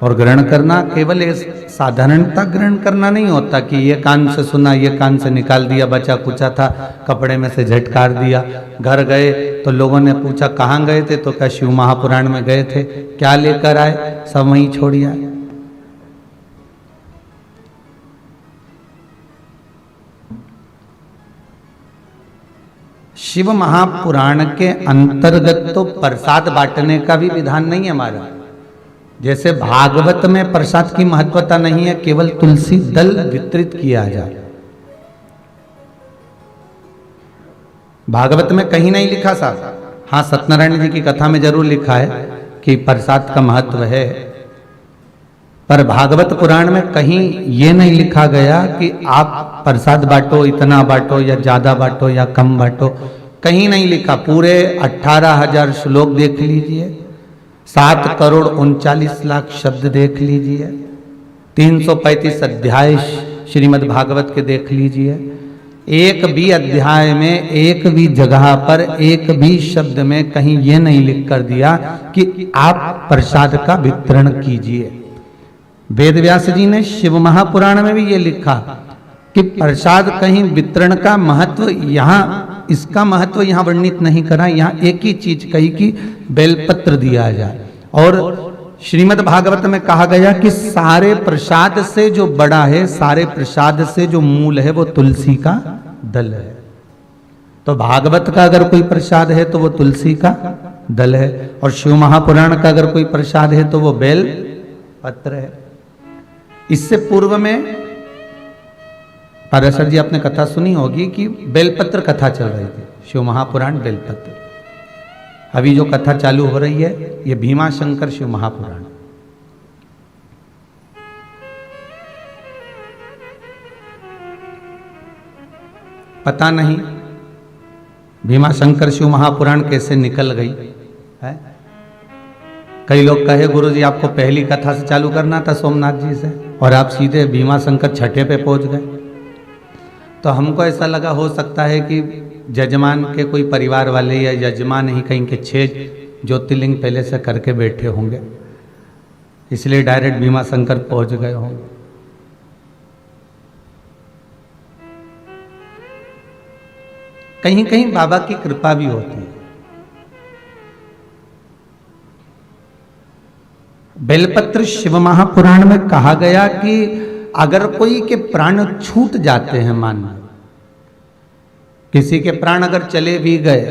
और ग्रहण करना केवल साधारणता ग्रहण करना नहीं होता कि ये कान से सुना, ये कान से निकाल दिया, बचा कुचा था कपड़े में से झटकार दिया। घर गए तो लोगों ने पूछा कहाँ गए थे, तो क्या शिव महापुराण में गए थे, क्या लेकर आए, सब वहीं छोड़िया। शिव महापुराण के अंतर्गत तो प्रसाद बांटने का भी विधान नहीं है हमारा। जैसे भागवत में प्रसाद की महत्वता नहीं है, केवल तुलसी दल वितरित किया जाए। भागवत में कहीं नहीं लिखा साहब, हाँ सत्यनारायण जी की कथा में जरूर लिखा है कि प्रसाद का महत्व है, पर भागवत पुराण में कहीं ये नहीं लिखा गया कि आप प्रसाद बांटो, इतना बांटो या ज्यादा बांटो या कम बांटो, कहीं नहीं लिखा। पूरे 18,000 श्लोक देख लीजिए, 7,39,00,000 शब्द देख लीजिए, 335 अध्याय श्रीमद् भागवत के देख लीजिए। एक भी अध्याय में, एक भी जगह पर, एक भी शब्द में कहीं ये नहीं लिख कर दिया कि आप प्रसाद का वितरण कीजिए। वेद व्यास जी ने शिव महापुराण में भी ये लिखा कि प्रसाद कहीं वितरण का महत्व, यहाँ इसका महत्व यहाँ वर्णित नहीं करा, यहाँ एक ही चीज कही कि बेलपत्र दिया जाए। और श्रीमद् भागवत में कहा गया कि सारे प्रसाद से जो बड़ा है, सारे प्रसाद से जो मूल है, वो तुलसी का दल है। तो भागवत का अगर कोई प्रसाद है तो वो तुलसी का दल है, और शिव महापुराण का अगर कोई प्रसाद है तो वो बेल पत्र है। इससे पूर्व में पाराशर जी आपने कथा सुनी होगी कि बेलपत्र कथा चल रही थी, शिव महापुराण बेलपत्र। अभी जो कथा चालू हो रही है ये भीमा शंकर शिव महापुराण। पता नहीं भीमा शंकर शिव महापुराण कैसे निकल गई है। कई लोग कहे गुरु जी आपको पहली कथा से चालू करना था सोमनाथ जी से, और आप सीधे भीमा शंकर छठे पे पहुंच गए। तो हमको ऐसा लगा हो सकता है कि जजमान के कोई परिवार वाले या यजमान ही कहीं के 6 ज्योतिर्लिंग पहले से करके बैठे होंगे, इसलिए डायरेक्ट भीमा शंकर पहुंच गए होंगे। कहीं कहीं बाबा की कृपा भी होती है। बेलपत्र शिव महापुराण में कहा गया कि अगर कोई के प्राण छूट जाते हैं, मान लो किसी के प्राण अगर चले भी गए,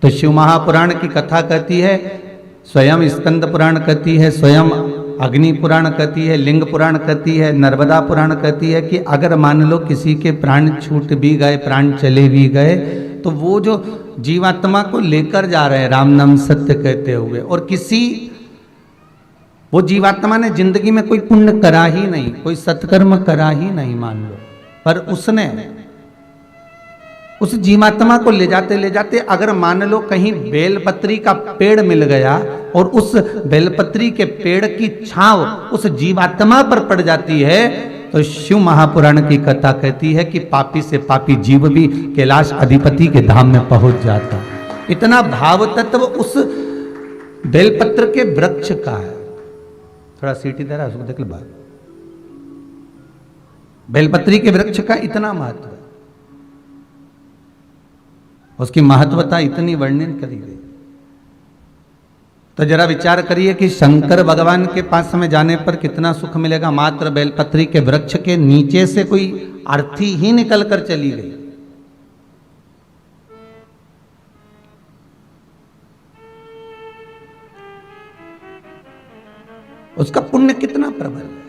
तो शिव महापुराण की कथा कहती है, स्वयं स्कंद पुराण कहती है, स्वयं अग्नि पुराण कहती है, लिंग पुराण कहती है, नर्मदा पुराण कहती है कि अगर मान लो किसी के प्राण छूट भी गए, प्राण चले भी गए, तो वो जो जीवात्मा को लेकर जा रहे हैं राम नाम सत्य कहते हुए, और किसी वो जीवात्मा ने जिंदगी में कोई पुण्य करा ही नहीं, कोई सत्कर्म करा ही नहीं मान लो, पर उसने उस जीवात्मा को ले जाते अगर मान लो कहीं बेलपत्री का पेड़ मिल गया और उस बेलपत्री के पेड़ की छांव उस जीवात्मा पर पड़ जाती है, तो शिव महापुराण की कथा कहती है कि पापी से पापी जीव भी कैलाश अधिपति के धाम में पहुंच जाता। इतना भाव तत्व उस बेलपत्र के वृक्ष का है। थोड़ा सीटी दे रहा है उसको देख लो बात। बेलपत्री के वृक्ष का इतना महत्व है, उसकी महत्वता इतनी वर्णन करी गई। तो जरा विचार करिए कि शंकर भगवान के पास में जाने पर कितना सुख मिलेगा। मात्र बेलपत्री के वृक्ष के नीचे से कोई अर्थी ही निकल कर चली गई। उसका पुण्य कितना प्रबल है।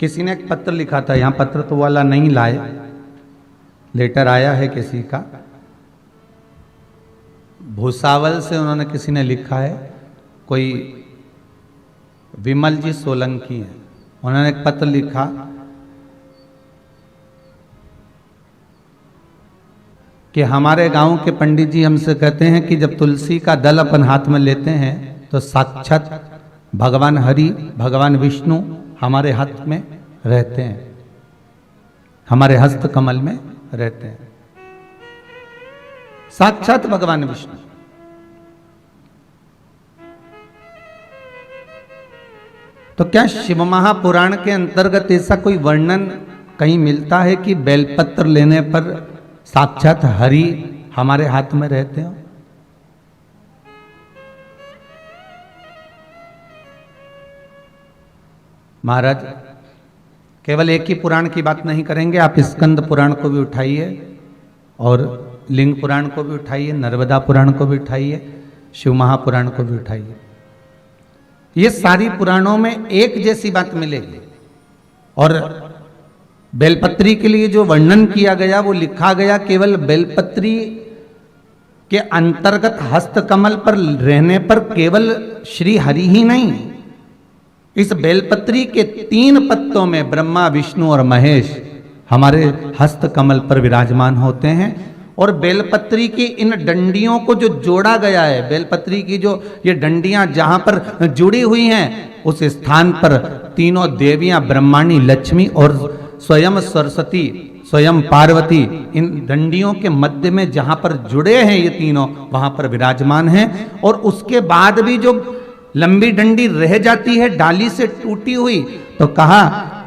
किसी ने एक पत्र लिखा था, यहां पत्र तो वाला नहीं लाए, लेटर आया है किसी का, भूसावल से उन्होंने किसी ने लिखा है, कोई विमल जी सोलंकी है, उन्होंने एक पत्र लिखा कि हमारे गांव के पंडित जी हमसे कहते हैं कि जब तुलसी का दल अपन हाथ में लेते हैं तो साक्षात भगवान हरि, भगवान विष्णु हमारे हाथ में रहते हैं, हमारे हस्त कमल में रहते हैं, साक्षात भगवान विष्णु। तो क्या शिव महापुराण के अंतर्गत ऐसा कोई वर्णन कहीं मिलता है कि बेलपत्र लेने पर साक्षात हरि हमारे हाथ में रहते हो? महाराज केवल एक ही पुराण की बात नहीं करेंगे, आप स्कंद पुराण को भी उठाइए और लिंग पुराण को भी उठाइए, नर्मदा पुराण को भी उठाइए, शिव महापुराण को भी उठाइए। ये सारी पुराणों में एक जैसी बात मिलेगी। और बेलपत्री के लिए जो वर्णन किया गया वो लिखा गया केवल बेलपत्री के अंतर्गत हस्तकमल पर रहने पर केवल श्री हरि ही नहीं, इस बेलपत्री के 3 पत्तों में ब्रह्मा विष्णु और महेश हमारे हस्तकमल पर विराजमान होते हैं। और बेलपत्री की इन डंडियों को जो जोड़ा गया है, बेलपत्री की जो ये डंडियां जहां पर जुड़ी हुई हैं, उस स्थान पर तीनों देवियां ब्रह्माणी लक्ष्मी और स्वयं सरस्वती स्वयं पार्वती इन डंडियों के मध्य में जहां पर जुड़े हैं ये तीनों, वहां पर विराजमान हैं। और उसके बाद भी जो लंबी डंडी रह जाती है डाली से टूटी हुई, तो कहा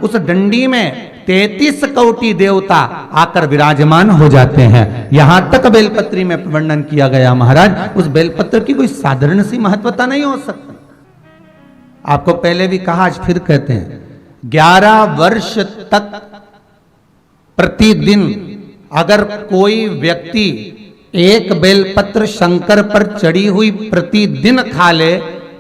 उस डंडी में 33 कोटि देवता आकर विराजमान हो जाते हैं। यहां तक बेलपत्री में वर्णन किया गया। महाराज उस बेलपत्र की कोई साधारण सी महत्वता नहीं हो सकती। आपको पहले भी कहा, आज फिर कहते हैं, 11 वर्ष तक प्रतिदिन अगर कोई व्यक्ति एक बेलपत्र शंकर पर चढ़ी हुई प्रतिदिन खा ले,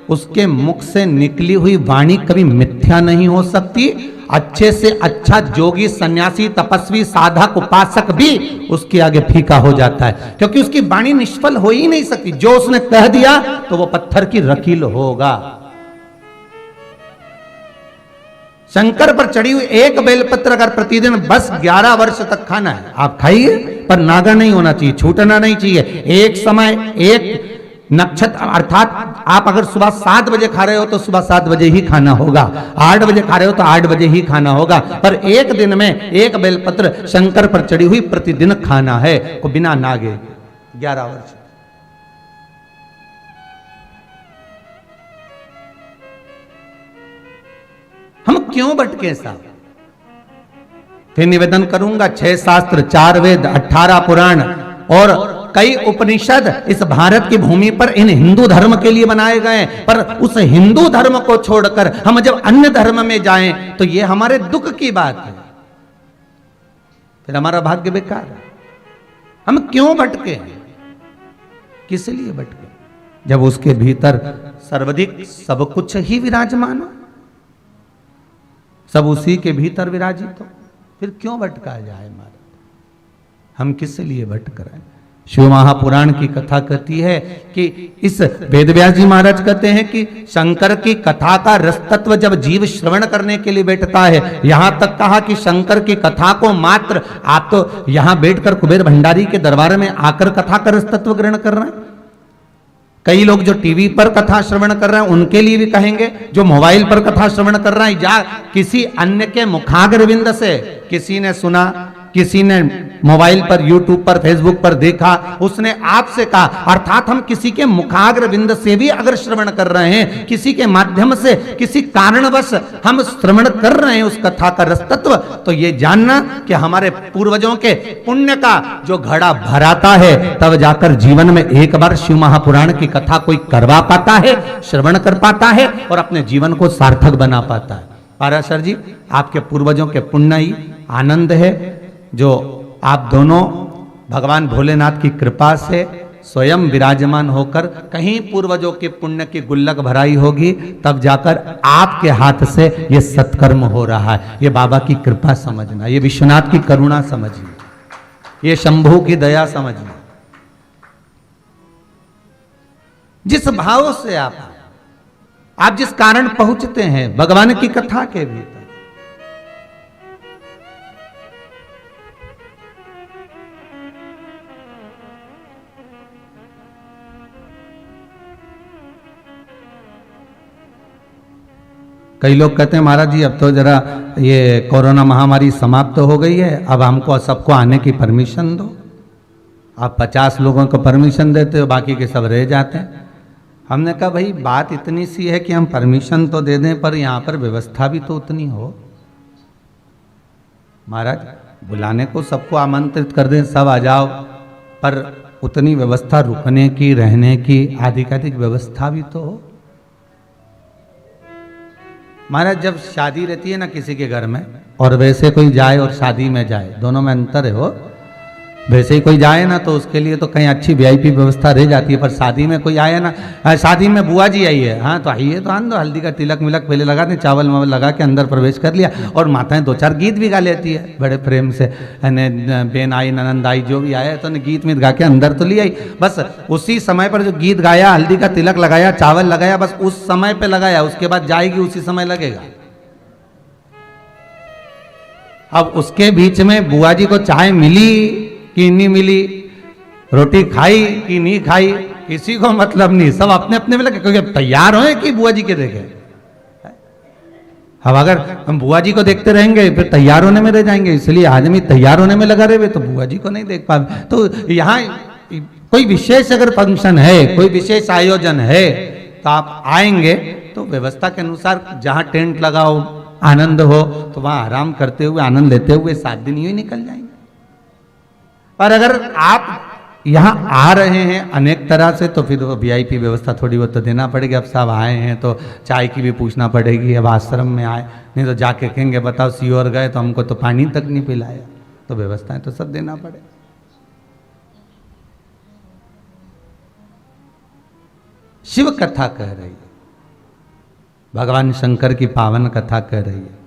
उसके मुख से निकली हुई वाणी कभी मिथ्या नहीं हो सकती। अच्छे से अच्छा जोगी सन्यासी तपस्वी साधक उपासक भी उसके आगे फीका हो जाता है, क्योंकि उसकी वाणी निष्फल हो ही नहीं सकती। जो उसने कह दिया तो वो पत्थर की रकील होगा। शंकर पर चढ़ी हुई एक बेलपत्र अगर प्रतिदिन बस 11 वर्ष तक खाना है, आप खाइए, पर नागा नहीं होना चाहिए, छूटना नहीं चाहिए। एक समय एक नक्षत्र, अर्थात आप अगर सुबह 7 बजे खा रहे हो तो सुबह 7 बजे ही खाना होगा, 8 बजे खा रहे हो तो 8 बजे ही खाना होगा, पर एक दिन में एक बेलपत्र शंकर पर चढ़ी हुई प्रतिदिन खाना है, वो बिना नागे 11 वर्ष। हम क्यों भटके साहब? फिर निवेदन करूंगा, 6 शास्त्र, 4 वेद, 18 पुराण और कई उपनिषद इस भारत की भूमि पर इन हिंदू धर्म के लिए बनाए गए, पर उस हिंदू धर्म को छोड़कर हम जब अन्य धर्म में जाएं तो ये हमारे दुख की बात है, फिर हमारा भाग्य बेकार है। हम क्यों भटके? किस लिए भटके? जब उसके भीतर सर्वाधिक सब कुछ ही विराजमान हो, सब उसी के भीतर विराजित हो, फिर क्यों भटका जाए? हमारा हम किस लिए भटक रहे हैं? शिव महापुराण की कथा कहती है कि इस वेदव्यास जी महाराज कहते हैं कि शंकर की कथा का रस तत्व जब जीव श्रवण करने के लिए बैठता है, यहां तक कहा कि शंकर की कथा को मात्र आप तो यहां बैठकर कुबेर भंडारी के दरबार में आकर कथा का रस तत्व ग्रहण कर रहे हैं। कई लोग जो टीवी पर कथा श्रवण कर रहे हैं उनके लिए भी कहेंगे, जो मोबाइल पर कथा श्रवण कर रहे हैं, या किसी अन्य के मुखाग्रविंद से किसी ने सुना, किसी ने मोबाइल पर, यूट्यूब पर, फेसबुक पर देखा, उसने आपसे कहा, अर्थात हम किसी के मुखाग्र बिंद से भी अगर श्रवण कर रहे हैं, किसी के माध्यम से किसी कारणवश हम श्रवण कर रहे हैं उस कथा का रस तत्व, तो ये जानना कि हमारे पूर्वजों के पुण्य का जो घड़ा भराता है, तब जाकर जीवन में एक बार शिव महापुराण की कथा कोई करवा पाता है, श्रवण कर पाता है और अपने जीवन को सार्थक बना पाता है। पाराशर जी, आपके पूर्वजों के पुण्य ही आनंद है, जो आप दोनों भगवान भोलेनाथ की कृपा से स्वयं विराजमान होकर कहीं पूर्वजों के पुण्य की गुल्लक भराई होगी, तब जाकर आपके हाथ से ये सत्कर्म हो रहा है। ये बाबा की कृपा समझना, ये विश्वनाथ की करुणा समझना, ये शंभू की दया समझना। जिस भाव से आप जिस कारण पहुंचते हैं भगवान की कथा के भीतर, कई लोग कहते हैं महाराज जी अब तो जरा ये कोरोना महामारी समाप्त हो गई है, अब हमको सबको आने की परमिशन दो। आप 50 लोगों को परमिशन देते हो, बाकी के सब रह जाते हैं। हमने कहा भाई बात इतनी सी है कि हम परमिशन तो दे दें पर यहाँ पर व्यवस्था भी तो उतनी हो। महाराज बुलाने को सबको आमंत्रित कर दें, सब आ जाओ, पर उतनी व्यवस्था रुकने की, रहने की, आधिकाधिक व्यवस्था भी तो हो। महाराज जब शादी रहती है ना किसी के घर में, और वैसे कोई जाए और शादी में जाए, दोनों में अंतर है हो। वैसे ही कोई जाए ना तो उसके लिए तो कहीं अच्छी वीआईपी व्यवस्था रह जाती है, पर शादी में कोई आए ना, शादी में बुआ जी आई है, हाँ तो आइए तो आन दो, हल्दी का तिलक मिलक पहले लगा दें, चावल वावल लगा के अंदर प्रवेश कर लिया, और माताएं दो चार गीत भी गा लेती है बड़े प्रेम से, बेन आई ननंद आई जो भी आया तो गीत मीत गा के अंदर तो ले आई। बस उसी समय पर जो गीत गाया, हल्दी का तिलक लगाया, चावल लगाया, बस उस समय पे लगाया, उसके बाद जाएगी उसी समय लगेगा। अब उसके बीच में बुआ जी को चाय मिली कि नहीं मिली, रोटी खाई कि नहीं खाई, किसी को मतलब नहीं, सब अपने अपने में लगे, क्योंकि तैयार हो कि बुआ जी के देखे। अब अगर हम बुआ जी को देखते रहेंगे फिर तैयार होने में रह जाएंगे, इसलिए आदमी तैयार होने में लगा रहे तो बुआ जी को नहीं देख पाए। तो यहाँ कोई विशेष अगर फंक्शन है, कोई विशेष आयोजन है तो आप आएंगे तो व्यवस्था के अनुसार जहाँ टेंट लगाओ, आनंद हो, तो वहां आराम करते हुए, आनंद लेते हुए 7 दिन यूं ही निकल जाएंगे। पर अगर आप यहाँ आ रहे हैं अनेक तरह से तो फिर वीआईपी व्यवस्था थोड़ी बहुत तो देना पड़ेगी। अब सब आए हैं तो चाय की भी पूछना पड़ेगी। अब आश्रम में आए, नहीं तो जाके कहेंगे बताओ सीओर गए तो हमको तो पानी तक नहीं पिलाया, तो व्यवस्थाएं तो सब देना पड़ेगा। शिव कथा कह रही है, भगवान शंकर की पावन कथा कह रही है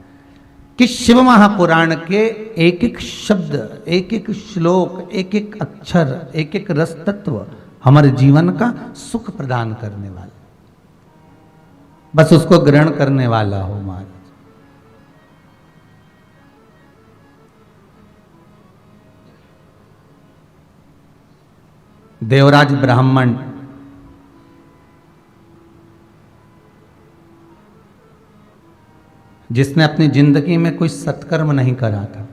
कि शिव महापुराण के एक एक शब्द, एक एक श्लोक, एक एक अक्षर, एक एक रस तत्व हमारे जीवन का सुख प्रदान करने वाला, बस उसको ग्रहण करने वाला हो महाराज। देवराज ब्राह्मण जिसने अपनी जिंदगी में कोई सत्कर्म नहीं करा था,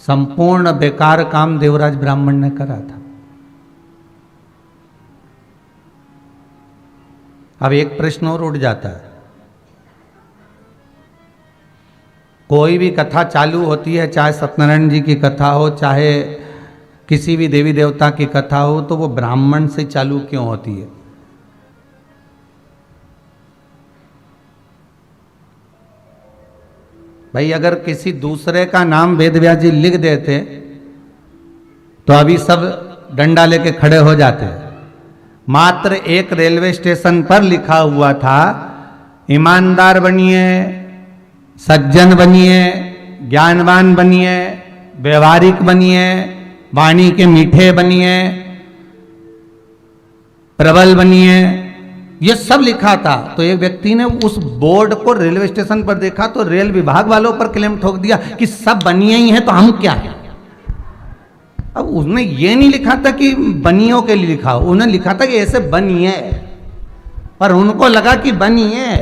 संपूर्ण बेकार काम देवराज ब्राह्मण ने करा था। अब एक प्रश्न और उठ जाता है, कोई भी कथा चालू होती है, चाहे सत्यनारायण जी की कथा हो, चाहे किसी भी देवी देवता की कथा हो, तो वो ब्राह्मण से चालू क्यों होती है? भाई अगर किसी दूसरे का नाम वेदव्यास जी लिख देते तो अभी सब डंडा लेके खड़े हो जाते। मात्र एक रेलवे स्टेशन पर लिखा हुआ था, ईमानदार बनिए, सज्जन बनिए, ज्ञानवान बनिए, व्यवहारिक बनिए, वाणी के मीठे बनिए, प्रबल बनिए, ये सब लिखा था। तो एक व्यक्ति ने उस बोर्ड को रेलवे स्टेशन पर देखा तो रेल विभाग वालों पर क्लेम ठोक दिया कि सब बनिए ही हैं तो हम क्या है। अब उसने ये नहीं लिखा था कि बनियों के लिए लिखा, उन्होंने लिखा था कि ऐसे बनिए, पर उनको लगा कि बनिए।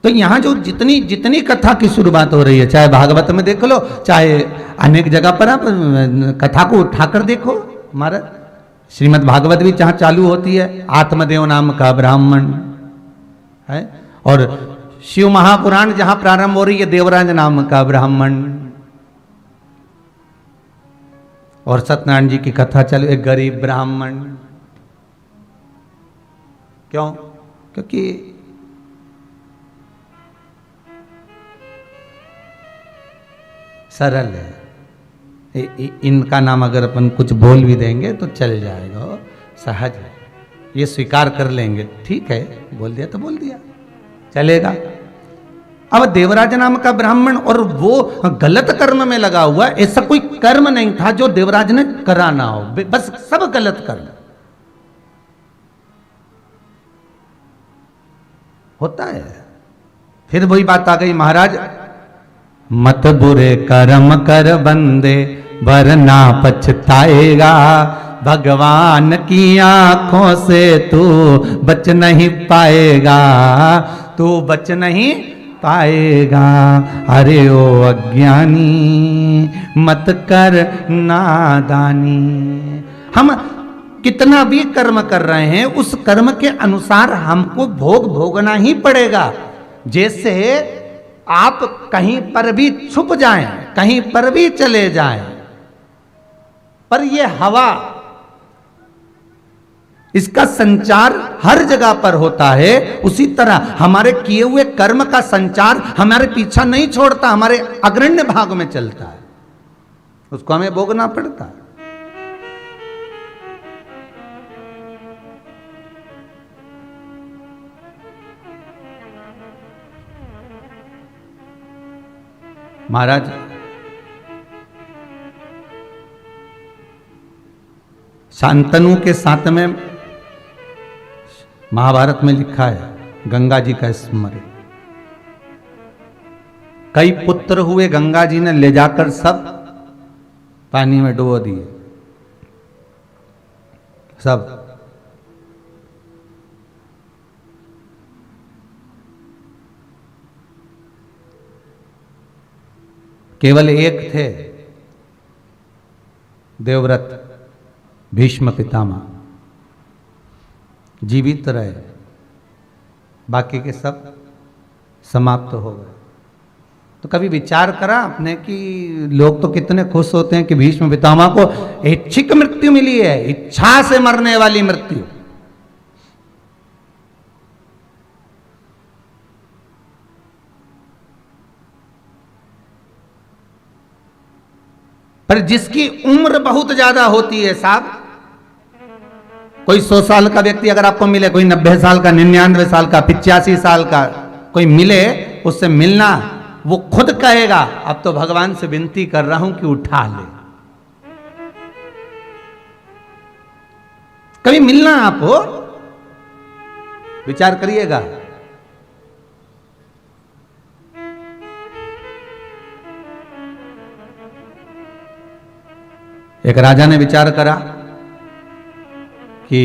तो यहां जो जितनी जितनी कथा की शुरुआत हो रही है, चाहे भागवत में देख लो, चाहे अनेक जगह पर आप कथा को उठाकर देखो, हमारा श्रीमद् भागवत भी जहां चालू होती है, आत्मदेव नाम का ब्राह्मण है, और शिव महापुराण जहां प्रारंभ हो रही है, देवराज नाम का ब्राह्मण, और सत्यनारायण जी की कथा चालू, एक गरीब ब्राह्मण। क्यों? क्योंकि सरल है। इनका नाम अगर अपन कुछ बोल भी देंगे तो चल जाएगा, सहज है, ये स्वीकार कर लेंगे, ठीक है, बोल दिया तो बोल दिया, चलेगा। अब देवराज नाम का ब्राह्मण, और वो गलत कर्म में लगा हुआ, ऐसा कोई कर्म नहीं था जो देवराज ने करा ना हो, बस सब गलत कर्म होता है। फिर वही बात आ गई, महाराज मत बुरे कर्म कर बंदे वरना पछताएगा, भगवान की आंखों से तू बच नहीं पाएगा, तू बच नहीं पाएगा। अरे ओ अज्ञानी मत कर नादानी। हम कितना भी कर्म कर रहे हैं उस कर्म के अनुसार हमको भोग भोगना ही पड़ेगा। जैसे आप कहीं पर भी छुप जाएं, कहीं पर भी चले जाएं, पर ये हवा, इसका संचार हर जगह पर होता है। उसी तरह हमारे किए हुए कर्म का संचार हमारे पीछा नहीं छोड़ता, हमारे अग्रण्य भाग में चलता है, उसको हमें भोगना पड़ता है। महाराज शांतनु के साथ में महाभारत में लिखा है गंगा जी का स्मरण। कई पुत्र हुए, गंगा जी ने ले जाकर सब पानी में डुबो दिए, सब। केवल एक थे देवव्रत भीष्म पितामह, जीवित रहे, बाकी के सब समाप्त हो गए। तो कभी विचार करा आपने कि लोग तो कितने खुश होते हैं कि भीष्म पितामह को ऐच्छिक मृत्यु मिली है, इच्छा से मरने वाली मृत्यु। पर जिसकी उम्र बहुत ज्यादा होती है साहब, कोई 100 साल का व्यक्ति अगर आपको मिले, कोई 90 साल का, 99 साल का, 85 साल का कोई मिले, उससे मिलना, वो खुद कहेगा अब तो भगवान से विनती कर रहा हूं कि उठा ले। कभी मिलना आपको, विचार करिएगा। एक राजा ने विचार करा कि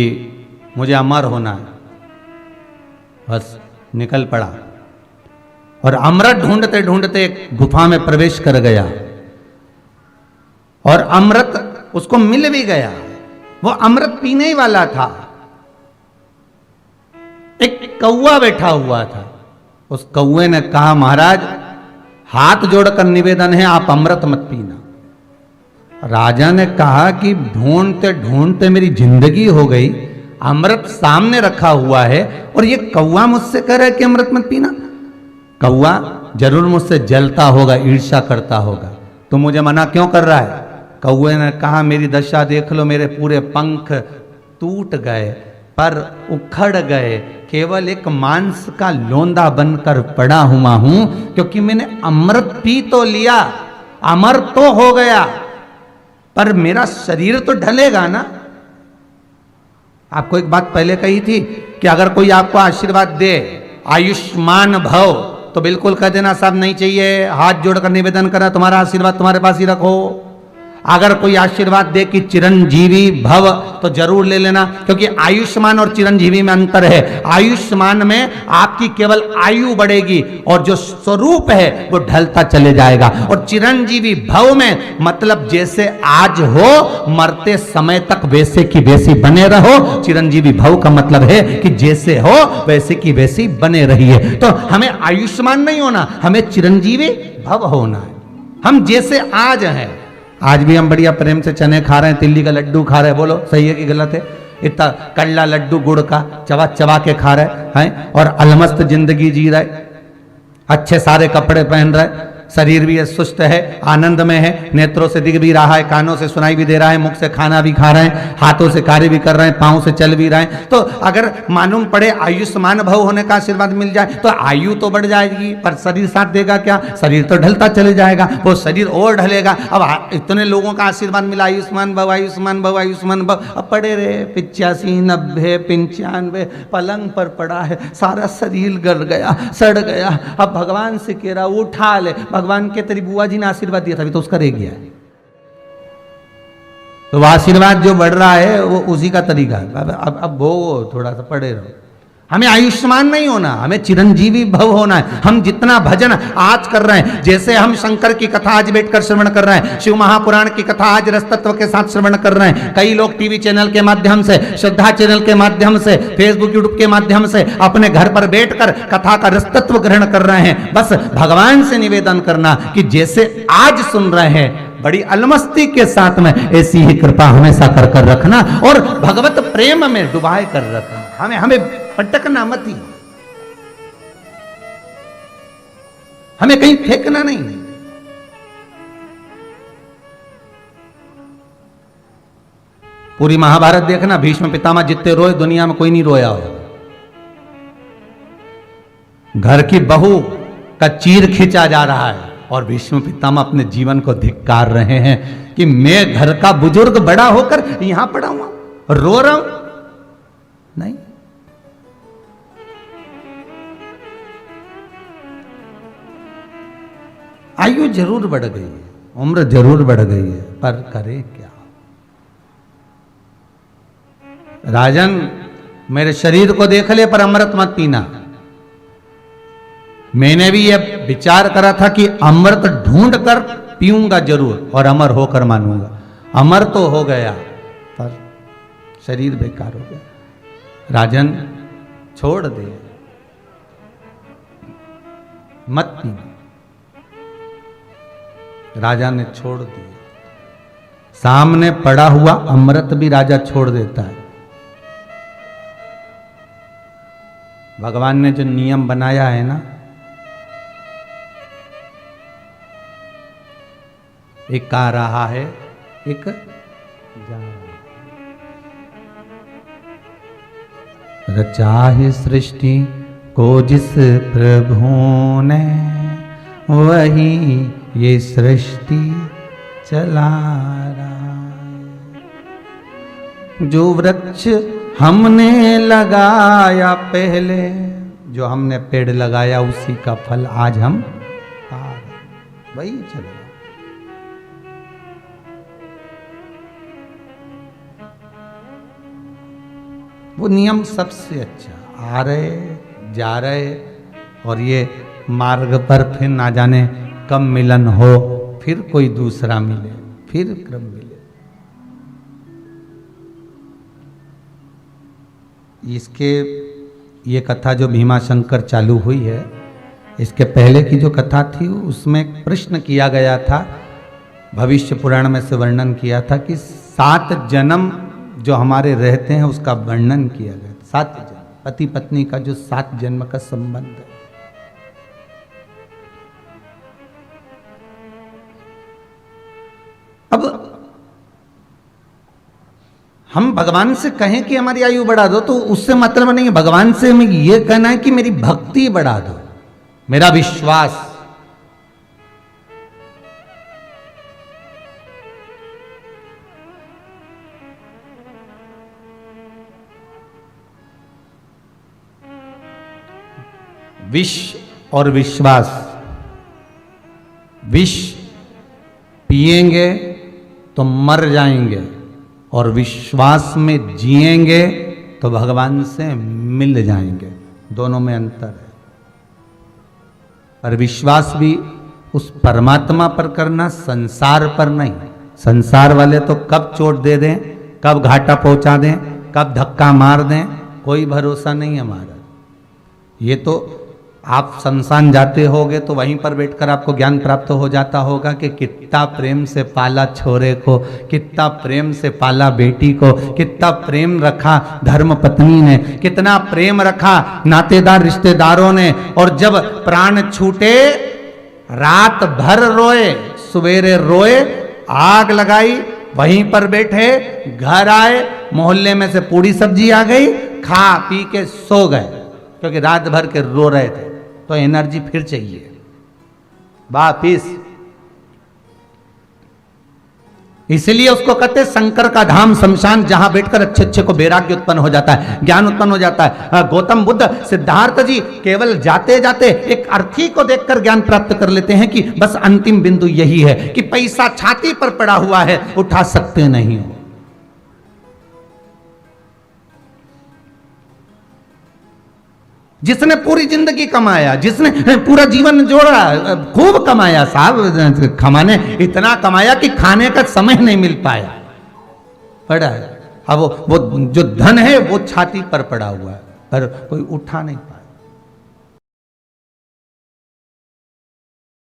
मुझे अमर होना है, बस निकल पड़ा और अमृत ढूंढते ढूंढते एक गुफा में प्रवेश कर गया और अमृत उसको मिल भी गया। वो अमृत पीने ही वाला था। एक कौवा बैठा हुआ था। उस कौवे ने कहा, महाराज हाथ जोड़कर निवेदन है, आप अमृत मत पीना। राजा ने कहा कि ढूंढते ढूंढते मेरी जिंदगी हो गई, अमृत सामने रखा हुआ है और ये कौवा मुझसे कह रहा है कि अमृत मत पीना। कौवा जरूर मुझसे जलता होगा, ईर्ष्या करता होगा, तो मुझे मना क्यों कर रहा है? कौवे ने कहा, मेरी दशा देख लो, मेरे पूरे पंख टूट गए, पर उखड़ गए, केवल एक मांस का लोंदा बनकर पड़ा हुआ हूं, क्योंकि मैंने अमृत पी तो लिया, अमर तो हो गया, पर मेरा शरीर तो ढलेगा ना। आपको एक बात पहले कही थी कि अगर कोई आपको आशीर्वाद दे आयुष्मान भव, तो बिल्कुल कह देना साहब नहीं चाहिए, हाथ जोड़कर निवेदन करा तुम्हारा आशीर्वाद तुम्हारे पास ही रखो। अगर कोई आशीर्वाद दे कि चिरंजीवी भव, तो जरूर ले लेना, क्योंकि आयुष्मान और चिरंजीवी में अंतर है। आयुष्मान में आपकी केवल आयु बढ़ेगी और जो स्वरूप है वो ढलता चले जाएगा, और चिरंजीवी भव में मतलब जैसे आज हो, मरते समय तक वैसे की वैसी बने रहो। चिरंजीवी भव का मतलब है कि जैसे हो वैसे की वैसी बने रहिए। तो हमें आयुष्मान नहीं होना, हमें चिरंजीवी भव होना है। हम जैसे आज हैं, आज भी हम बढ़िया प्रेम से चने खा रहे हैं, तिल्ली का लड्डू खा रहे हैं, बोलो सही है कि गलत है? इतना कल्ला लड्डू गुड़ का चबा चबा के खा रहे हैं और अलमस्त जिंदगी जी रहे, अच्छे सारे कपड़े पहन रहे, शरीर भी सुस्त है, आनंद में है, नेत्रों से दिख भी रहा है, कानों से सुनाई भी दे रहा है, मुख से खाना भी खा रहे हैं, हाथों से कार्य भी कर रहे हैं, पांव से चल भी रहे हैं। तो अगर मालूम पड़े आयुष्मान भव होने का आशीर्वाद मिल जाए तो आयु तो बढ़ जाएगी, पर शरीर साथ देगा क्या? शरीर तो ढलता चले जाएगा, वो शरीर और ढलेगा। अब इतने लोगों का आशीर्वाद मिला, आयुष्मान भव आयुष्मान भव आयुष्मान भव, अब पड़े रहे 85 90 95, पलंग पर पड़ा है, सारा शरीर गल गया, सड़ गया। अब भगवान से कह रहा उठा ले, भगवान के तेरी बुआ जी ने आशीर्वाद दिया था, अभी तो उसका रह गया है। तो आशीर्वाद जो बढ़ रहा है वो उसी का तरीका है। अब वो थोड़ा सा पड़े रहो। हमें आयुष्मान नहीं होना, हमें चिरंजीवी भव होना है। हम जितना भजन आज कर रहे हैं, जैसे हम शंकर की कथा आज बैठकर श्रवण कर रहे हैं, शिव महापुराण की कथा आज रसतत्व के साथ श्रवण कर रहे हैं, कई लोग टीवी चैनल के माध्यम से, श्रद्धा चैनल के माध्यम से, फेसबुक यूट्यूब के माध्यम से अपने घर पर बैठकर कथा का रसतत्व ग्रहण कर रहे हैं। बस भगवान से निवेदन करना कि जैसे आज सुन रहे हैं, बड़ी अलमस्ती के साथ में ऐसी ही कृपा हमेशा कर कर रखना और भगवत प्रेम में डुबाए कर रखना। हमें पटकना मत ही, हमें कहीं फेंकना नहीं। पूरी महाभारत देखना, भीष्म पितामह जितने रोए दुनिया में कोई नहीं रोया हो। घर की बहू का चीर खींचा जा रहा है और भीष्म पितामह अपने जीवन को धिक्कार रहे हैं कि मैं घर का बुजुर्ग बड़ा होकर यहां पड़ा हुआ रो रहा हूं। नहीं, आयु जरूर बढ़ गई है, उम्र जरूर बढ़ गई है, पर करे क्या। राजन, मेरे शरीर को देख ले पर अमृत मत पीना। मैंने भी यह विचार करा था कि अमृत ढूंढ कर पीऊंगा जरूर और अमर होकर मानूंगा। अमर तो हो गया पर शरीर बेकार हो गया। राजन, छोड़ दे, मत पीना। राजा ने छोड़ दिया। सामने पड़ा हुआ अमृत भी राजा छोड़ देता है। भगवान ने जो नियम बनाया है ना, एक आ रहा है, एक जा रहा है। रचा है सृष्टि को जिस प्रभु ने, वही ये सृष्टि चला रहा है। जो वृक्ष हमने लगाया पहले, जो हमने पेड़ लगाया उसी का फल आज हम पा रहे, वही चल रहा। वो नियम सबसे अच्छा, आ रहे जा रहे, और ये मार्ग पर फिर ना जाने कब मिलन हो, फिर कोई दूसरा मिले, फिर क्रम मिले। इसके ये कथा जो भीमाशंकर चालू हुई है, इसके पहले की जो कथा थी उसमें एक प्रश्न किया गया था, भविष्य पुराण में से वर्णन किया था कि 7 जन्म जो हमारे रहते हैं उसका वर्णन किया गया। 7 जन्म, पति पत्नी का जो 7 जन्म का संबंध है। अब हम भगवान से कहें कि हमारी आयु बढ़ा दो तो उससे मतलब नहीं है। भगवान से हमें यह कहना है कि मेरी भक्ति बढ़ा दो, मेरा विश्वास। विष और विश्वास, विष पिएंगे तो मर जाएंगे और विश्वास में जिएंगे तो भगवान से मिल जाएंगे। दोनों में अंतर है। पर विश्वास भी उस परमात्मा पर करना, संसार पर नहीं। संसार वाले तो कब चोट दे दें, कब घाटा पहुंचा दें, कब धक्का मार दें, कोई भरोसा नहीं हमारा। ये तो आप शमशान जाते होगे तो वहीं पर बैठकर आपको ज्ञान प्राप्त हो जाता होगा कि कितना प्रेम से पाला छोरे को, कितना प्रेम से पाला बेटी को, कितना प्रेम रखा धर्म पत्नी ने, कितना प्रेम रखा नातेदार रिश्तेदारों ने। और जब प्राण छूटे रात भर रोए, सवेरे रोए, आग लगाई, वहीं पर बैठे, घर आए, मोहल्ले में से पूरी सब्जी आ गई, खा पी के सो गए, क्योंकि रात भर के रो रहे थे। तो एनर्जी फिर चाहिए वापिस। इसलिए उसको कहते शंकर का धाम शमशान, जहां बैठकर अच्छे अच्छे को वैराग्य उत्पन्न हो जाता है, ज्ञान उत्पन्न हो जाता है। गौतम बुद्ध, सिद्धार्थ जी केवल जाते जाते एक अर्थी को देखकर ज्ञान प्राप्त कर लेते हैं कि बस अंतिम बिंदु यही है कि पैसा छाती पर पड़ा हुआ है, उठा सकते नहीं हो। जिसने पूरी जिंदगी कमाया, जिसने पूरा जीवन जोड़ा, खूब कमाया साहब, कमाने इतना कमाया कि खाने का समय नहीं मिल पाया, पड़ा है। अब वो जो धन है वो छाती पर पड़ा हुआ है, पर कोई उठा नहीं पाया।